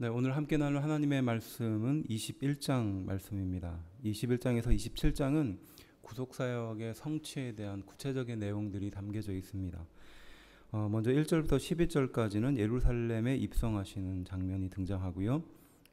네, 오늘 함께 나눌 하나님의 말씀은 21장 말씀입니다. 21장에서 27장은 구속사역의 성취에 대한 구체적인 내용들이 담겨져 있습니다. 먼저 1절부터 11절까지는 예루살렘에 입성하시는 장면이 등장하고요.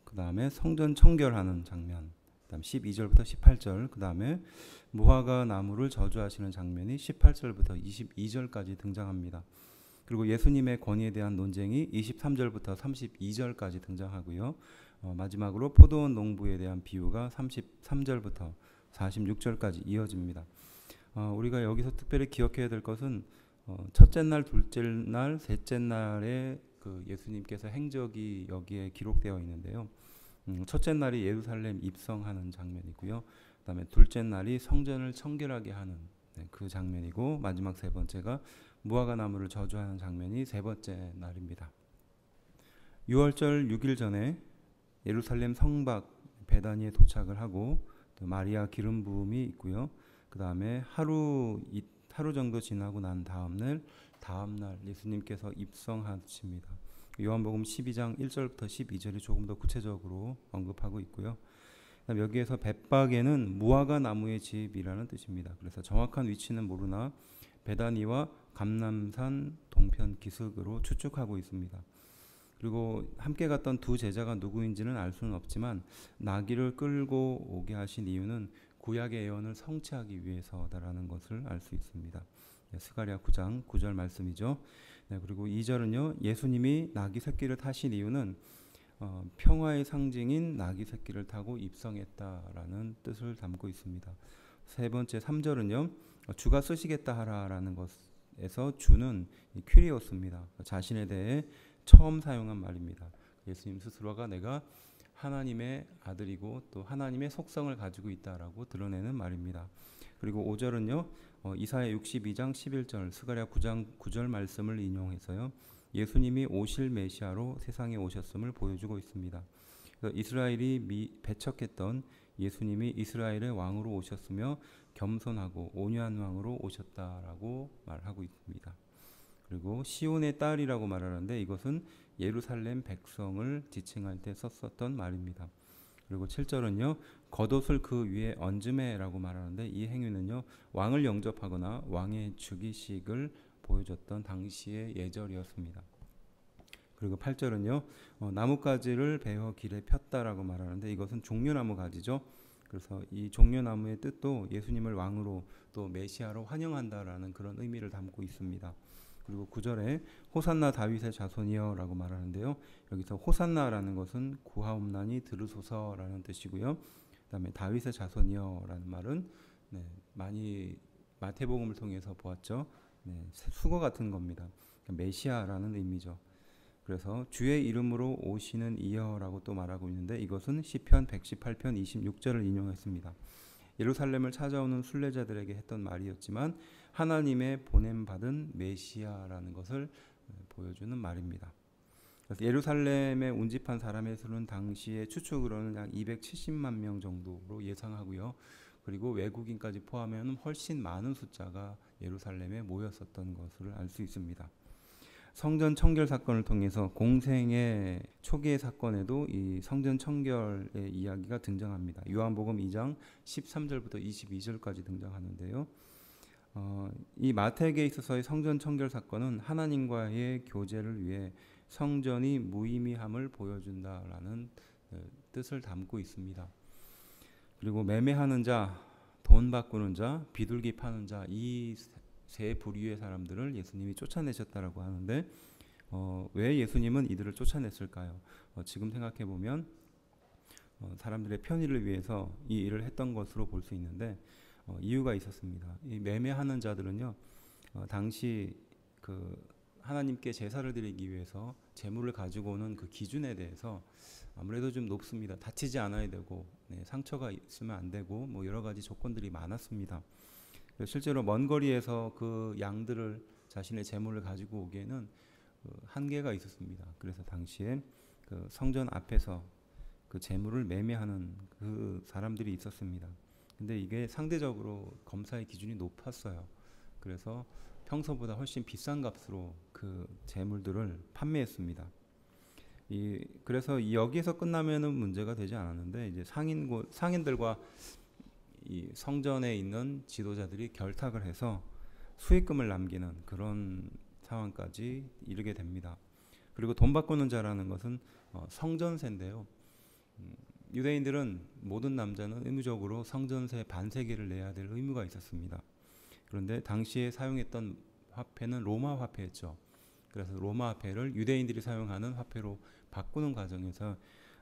그 다음에 성전 청결하는 장면, 그 다음 12절부터 18절, 그 다음에 무화과 나무를 저주하시는 장면이 18절부터 22절까지 등장합니다. 그리고 예수님의 권위에 대한 논쟁이 23절부터 32절까지 등장하고요. 마지막으로 포도원 농부에 대한 비유가 33절부터 46절까지 이어집니다. 우리가 여기서 특별히 기억해야 될 것은 첫째 날, 둘째 날, 셋째 날에 그 예수님께서 행적이 여기에 기록되어 있는데요. 첫째 날이 예루살렘 입성하는 장면이고요. 그다음에 둘째 날이 성전을 청결하게 하는 그 장면이고, 마지막 세 번째가 무화과 나무를 저주하는 장면이 세 번째 날입니다. 6월절 6일 전에 예루살렘 성밖 베다니에 도착을 하고 또 마리아 기름 부음이 있고요. 그 다음에 하루 정도 지나고 난 다음날 예수님께서 입성하십니다. 요한복음 12장 1절부터 12절이 조금 더 구체적으로 언급하고 있고요. 여기에서 벳박에는 무화과 나무의 집이라는 뜻입니다. 그래서 정확한 위치는 모르나 베다니와 감람산 동편 기슭으로 추측하고 있습니다. 그리고 함께 갔던 두 제자가 누구인지는 알 수는 없지만 나귀를 끌고 오게 하신 이유는 구약의 예언을 성취하기 위해서다라는 것을 알 수 있습니다. 스가랴 9장 9절 말씀이죠. 그리고 2절은요. 예수님이 나귀 새끼를 타신 이유는 평화의 상징인 나귀 새끼를 타고 입성했다라는 뜻을 담고 있습니다. 세 번째 3절은요. 주가 쓰시겠다 하라라는 것에서 주는 퀴리오스입니다. 자신에 대해 처음 사용한 말입니다. 예수님 스스로가 내가 하나님의 아들이고 또 하나님의 속성을 가지고 있다라고 드러내는 말입니다. 그리고 5절은요. 이사야 62장 11절 스가랴 9장 9절 말씀을 인용해서요. 예수님이 오실 메시아로 세상에 오셨음을 보여주고 있습니다. 이스라엘이 배척했던 예수님이 이스라엘의 왕으로 오셨으며 겸손하고 온유한 왕으로 오셨다라고 말하고 있습니다. 그리고 시온의 딸이라고 말하는데 이것은 예루살렘 백성을 지칭할 때 썼었던 말입니다. 그리고 7절은요. 겉옷을 그 위에 얹음에라고 말하는데 이 행위는요. 왕을 영접하거나 왕의 즉위식을 보여줬던 당시의 예절이었습니다. 그리고 8절은요. 나뭇가지를 베어 길에 폈다라고 말하는데 이것은 종려나무 가지죠. 그래서 이 종려나무의 뜻도 예수님을 왕으로 또 메시아로 환영한다라는 그런 의미를 담고 있습니다. 그리고 9절에 호산나 다윗의 자손이여라고 말하는데요. 여기서 호산나라는 것은 구하옵나니 들으소서라는 뜻이고요. 그다음에 다윗의 자손이여라는 말은 많이 마태복음을 통해서 보았죠. 수거 같은 겁니다. 메시아라는 의미죠. 그래서 주의 이름으로 오시는 이여라고 또 말하고 있는데 이것은 시편 118편 26절을 인용했습니다. 예루살렘을 찾아오는 순례자들에게 했던 말이었지만 하나님의 보냄받은 메시아라는 것을 보여주는 말입니다. 그래서 예루살렘에 운집한 사람의 수는 당시의 추측으로는 약 270만 명 정도로 예상하고요. 그리고 외국인까지 포함하면 훨씬 많은 숫자가 예루살렘에 모였었던 것을 알 수 있습니다. 성전 청결 사건을 통해서 공생의 초기의 사건에도 이 성전 청결의 이야기가 등장합니다. 요한복음 2장 13절부터 22절까지 등장하는데요. 이 마태에게 있어서의 성전 청결 사건은 하나님과의 교제를 위해 성전이 무의미함을 보여준다라는 뜻을 담고 있습니다. 그리고 매매하는 자, 돈 바꾸는 자, 비둘기 파는 자, 이 세 부류의 사람들을 예수님이 쫓아내셨다라고 하는데 왜 예수님은 이들을 쫓아냈을까요? 지금 생각해 보면 사람들의 편의를 위해서 이 일을 했던 것으로 볼 수 있는데 이유가 있었습니다. 이 매매하는 자들은요, 당시 그 하나님께 제사를 드리기 위해서 제물을 가지고 오는 그 기준에 대해서 아무래도 좀 높습니다. 다치지 않아야 되고 상처가 있으면 안 되고 뭐 여러 가지 조건들이 많았습니다. 실제로 먼 거리에서 그 양들을 자신의 제물을 가지고 오기에는 한계가 있었습니다. 그래서 당시에 그 성전 앞에서 그 제물을 매매하는 그 사람들이 있었습니다. 근데 이게 상대적으로 검사의 기준이 높았어요. 그래서 평소보다 훨씬 비싼 값으로 그 제물들을 판매했습니다. 그래서 여기서 끝나면은 문제가 되지 않았는데 이제 상인들과 이 성전에 있는 지도자들이 결탁을 해서 수익금을 남기는 그런 상황까지 이르게 됩니다. 그리고 돈 바꾸는 자라는 것은 성전세인데요. 유대인들은 모든 남자는 의무적으로 성전세 반세기를 내야 될 의무가 있었습니다. 그런데 당시에 사용했던 화폐는 로마 화폐였죠. 그래서 로마 화폐를 유대인들이 사용하는 화폐로 바꾸는 과정에서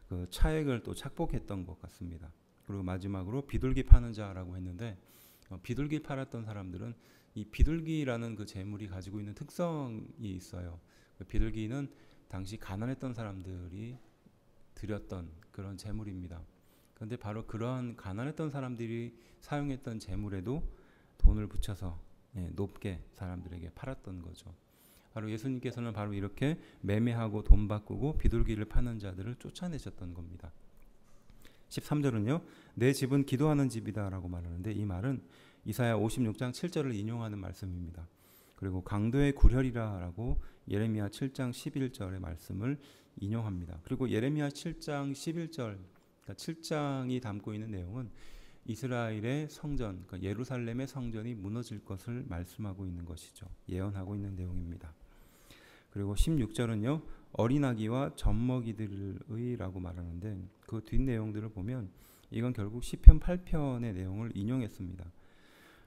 그 차액을 또 착복했던 것 같습니다. 그리고 마지막으로 비둘기 파는 자라고 했는데 비둘기 팔았던 사람들은 이 비둘기라는 그 재물이 가지고 있는 특성이 있어요. 그 비둘기는 당시 가난했던 사람들이 드렸던 그런 재물입니다. 그런데 바로 그러한 가난했던 사람들이 사용했던 재물에도 돈을 붙여서 높게 사람들에게 팔았던 거죠. 바로 예수님께서는 바로 이렇게 매매하고 돈 바꾸고 비둘기를 파는 자들을 쫓아내셨던 겁니다. 13절은요. 내 집은 기도하는 집이다 라고 말하는데 이 말은 이사야 56장 7절을 인용하는 말씀입니다. 그리고 강도의 구혈이라 라고 예레미야 7장 11절의 말씀을 인용합니다. 그리고 예레미야 7장 11절, 그러니까 7장이 담고 있는 내용은 이스라엘의 성전, 그러니까 예루살렘의 성전이 무너질 것을 말씀하고 있는 것이죠. 예언하고 있는 내용입니다. 그리고 16절은요. 어린아기와 젖먹이들의 라고 말하는데 그 뒷내용들을 보면 이건 결국 시편 8편의 내용을 인용했습니다.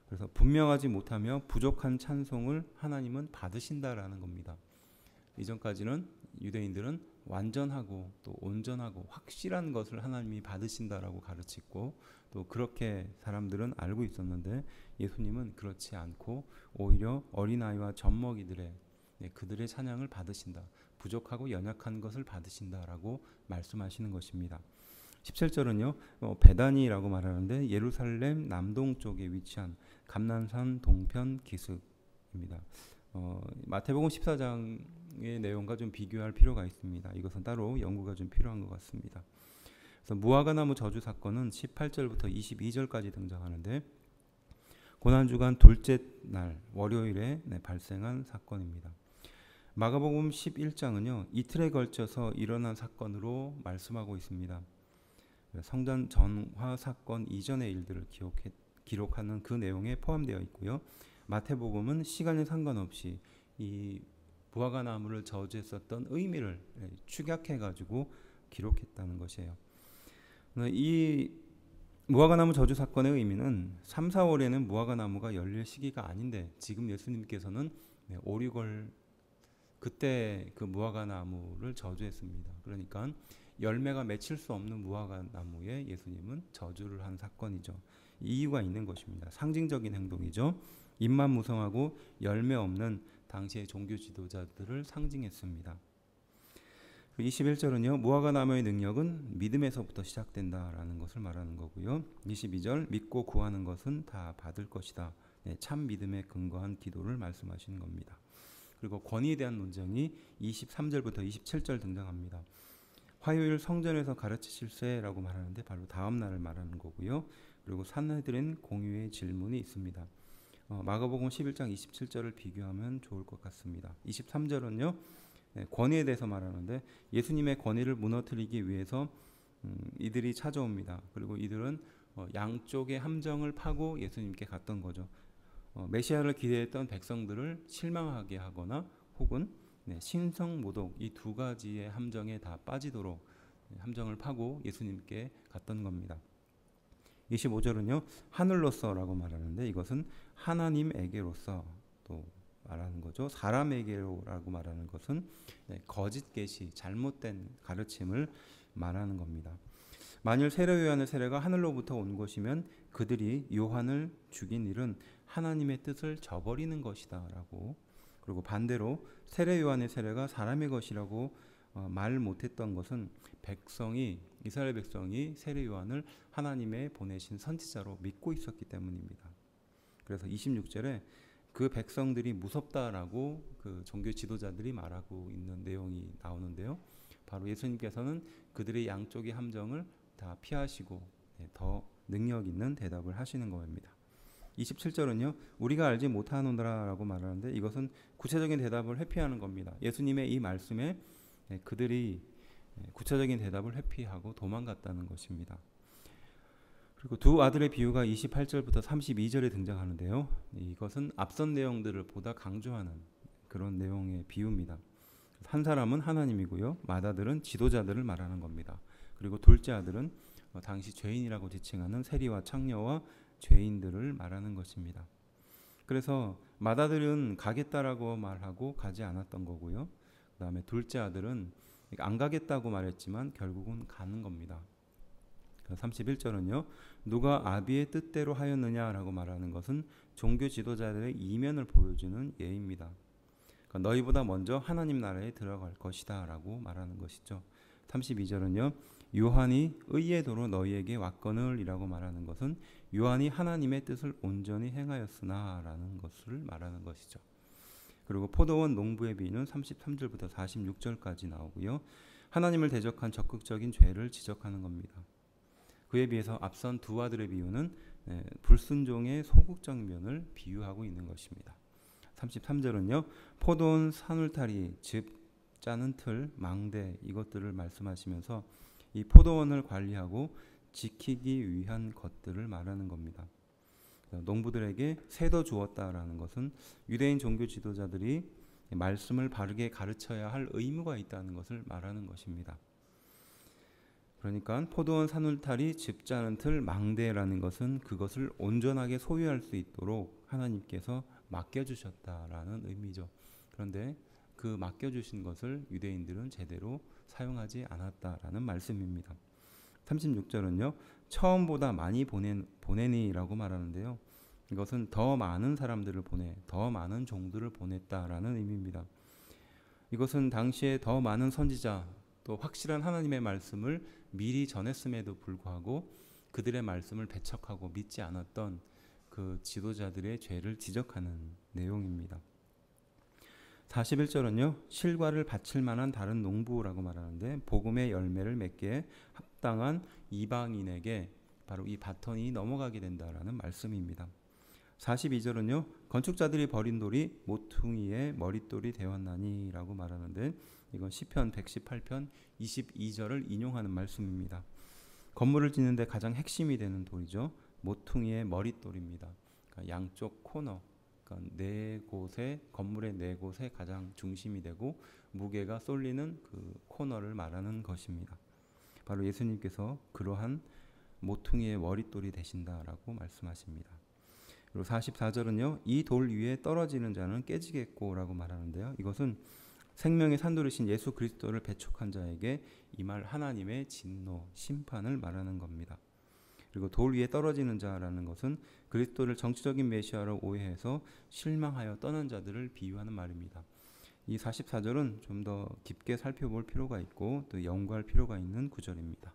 그래서 분명하지 못하며 부족한 찬송을 하나님은 받으신다라는 겁니다. 이전까지는 유대인들은 완전하고 또 온전하고 확실한 것을 하나님이 받으신다라고 가르치고 또 그렇게 사람들은 알고 있었는데 예수님은 그렇지 않고 오히려 어린아이와 젖먹이들의 그들의 찬양을 받으신다. 부족하고 연약한 것을 받으신다라고 말씀하시는 것입니다. 17절은요. 베다니라고 말하는데 예루살렘 남동쪽에 위치한 감난산 동편 기슭입니다. 마태복음 14장의 내용과 좀 비교할 필요가 있습니다. 이것은 따로 연구가 좀 필요한 것 같습니다. 그래서 무화과나무 저주 사건은 18절부터 22절까지 등장하는데 고난주간 둘째 날 월요일에 발생한 사건입니다. 마가복음 11장은요. 이틀에 걸쳐서 일어난 사건으로 말씀하고 있습니다. 성전 전화 사건 이전의 일들을 기록하는 그 내용에 포함되어 있고요. 마태복음은 시간에 상관없이 이 무화과 나무를 저주했었던 의미를 축약해가지고 기록했다는 것이에요. 이 무화과 나무 저주 사건의 의미는 3, 4월에는 무화과 나무가 열릴 시기가 아닌데 지금 예수님께서는 5, 6월 그때 그 무화과 나무를 저주했습니다. 그러니까 열매가 맺힐 수 없는 무화과 나무에 예수님은 저주를 한 사건이죠. 이유가 있는 것입니다. 상징적인 행동이죠. 잎만 무성하고 열매 없는 당시의 종교 지도자들을 상징했습니다. 21절은요. 무화과 나무의 능력은 믿음에서부터 시작된다라는 것을 말하는 거고요. 22절 믿고 구하는 것은 다 받을 것이다. 참 믿음에 근거한 기도를 말씀하시는 겁니다. 그리고 권위에 대한 논쟁이 23절부터 27절 등장합니다. 화요일 성전에서 가르치실세라고 말하는데 바로 다음 날을 말하는 거고요. 그리고 산헤드린 공유의 질문이 있습니다. 마가복음 11장 27절을 비교하면 좋을 것 같습니다. 23절은요. 권위에 대해서 말하는데 예수님의 권위를 무너뜨리기 위해서 이들이 찾아옵니다. 그리고 이들은 양쪽의 함정을 파고 예수님께 갔던 거죠. 메시아를 기대했던 백성들을 실망하게 하거나 혹은 신성모독 이 두 가지의 함정에 다 빠지도록 함정을 파고 예수님께 갔던 겁니다. 25절은요. 하늘로서라고 말하는데 이것은 하나님에게로서 또 말하는 거죠. 사람에게로라고 말하는 것은 거짓 계시, 잘못된 가르침을 말하는 겁니다. 만일 세례 요한의 세례가 하늘로부터 온 것이면 그들이 요한을 죽인 일은 하나님의 뜻을 저버리는 것이다라고, 그리고 반대로 세례 요한의 세례가 사람의 것이라고 말 못했던 것은 이스라엘 백성이 세례 요한을 하나님의 보내신 선지자로 믿고 있었기 때문입니다. 그래서 26절에 그 백성들이 무섭다라고 그 종교 지도자들이 말하고 있는 내용이 나오는데요. 바로 예수님께서는 그들의 양쪽의 함정을 다 피하시고 더 능력 있는 대답을 하시는 겁니다. 27절은요. 우리가 알지 못하노라라고 말하는데 이것은 구체적인 대답을 회피하는 겁니다. 예수님의 이 말씀에 그들이 구체적인 대답을 회피하고 도망갔다는 것입니다. 그리고 두 아들의 비유가 28절부터 32절에 등장하는데요. 이것은 앞선 내용들을 보다 강조하는 그런 내용의 비유입니다. 한 사람은 하나님이고요. 맏아들은 지도자들을 말하는 겁니다. 그리고 둘째 아들은 당시 죄인이라고 지칭하는 세리와 창녀와 죄인들을 말하는 것입니다. 그래서 맏아들은 가겠다라고 말하고 가지 않았던 거고요. 그 다음에 둘째 아들은 안 가겠다고 말했지만 결국은 가는 겁니다. 31절은요. 누가 아비의 뜻대로 하였느냐라고 말하는 것은 종교 지도자들의 이면을 보여주는 예입니다. 그러니까 너희보다 먼저 하나님 나라에 들어갈 것이다 라고 말하는 것이죠. 32절은요. 요한이 의의 도로 너희에게 왔거늘 이라고 말하는 것은 요한이 하나님의 뜻을 온전히 행하였으나 라는 것을 말하는 것이죠. 그리고 포도원 농부의 비유는 33절부터 46절까지 나오고요. 하나님을 대적한 적극적인 죄를 지적하는 겁니다. 그에 비해서 앞선 두 아들의 비유는 불순종의 소극적 면을 비유하고 있는 것입니다. 33절은요. 포도원 산울타리, 즉 짜는 틀, 망대 이것들을 말씀하시면서 이 포도원을 관리하고 지키기 위한 것들을 말하는 겁니다. 농부들에게 새도 주었다라는 것은 유대인 종교 지도자들이 말씀을 바르게 가르쳐야 할 의무가 있다는 것을 말하는 것입니다. 그러니까 포도원 산울타리, 집 짜는 틀, 망대라는 것은 그것을 온전하게 소유할 수 있도록 하나님께서 맡겨주셨다라는 의미죠. 그런데 그 맡겨주신 것을 유대인들은 제대로 사용하지 않았다라는 말씀입니다. 36절은요. 처음보다 많이 보내니라고 말하는데요. 이것은 더 많은 사람들을 더 많은 종들을 보냈다라는 의미입니다. 이것은 당시에 더 많은 선지자 또 확실한 하나님의 말씀을 미리 전했음에도 불구하고 그들의 말씀을 배척하고 믿지 않았던 그 지도자들의 죄를 지적하는 내용입니다. 41절은요. 실과를 바칠 만한 다른 농부라고 말하는데 복음의 열매를 맺기에 합당한 이방인에게 바로 이 바톤이 넘어가게 된다라는 말씀입니다. 42절은요. 건축자들이 버린 돌이 모퉁이의 머릿돌이 되었나니 라고 말하는데 이건 시편 118편 22절을 인용하는 말씀입니다. 건물을 짓는 데 가장 핵심이 되는 돌이죠. 모퉁이의 머릿돌입니다. 그러니까 양쪽 코너, 그러니까 네 곳에 건물의 네 곳에 가장 중심이 되고 무게가 쏠리는 그 코너를 말하는 것입니다. 바로 예수님께서 그러한 모퉁이의 머릿돌이 되신다라고 말씀하십니다. 그리고 44절은요. 이 돌 위에 떨어지는 자는 깨지겠고라고 말하는데요. 이것은 생명의 산돌이신 예수 그리스도를 배척한 자에게 임할 하나님의 진노, 심판을 말하는 겁니다. 그리고 돌 위에 떨어지는 자라는 것은 그리스도를 정치적인 메시아로 오해해서 실망하여 떠난 자들을 비유하는 말입니다. 이 44절은 좀 더 깊게 살펴볼 필요가 있고 또 연구할 필요가 있는 구절입니다.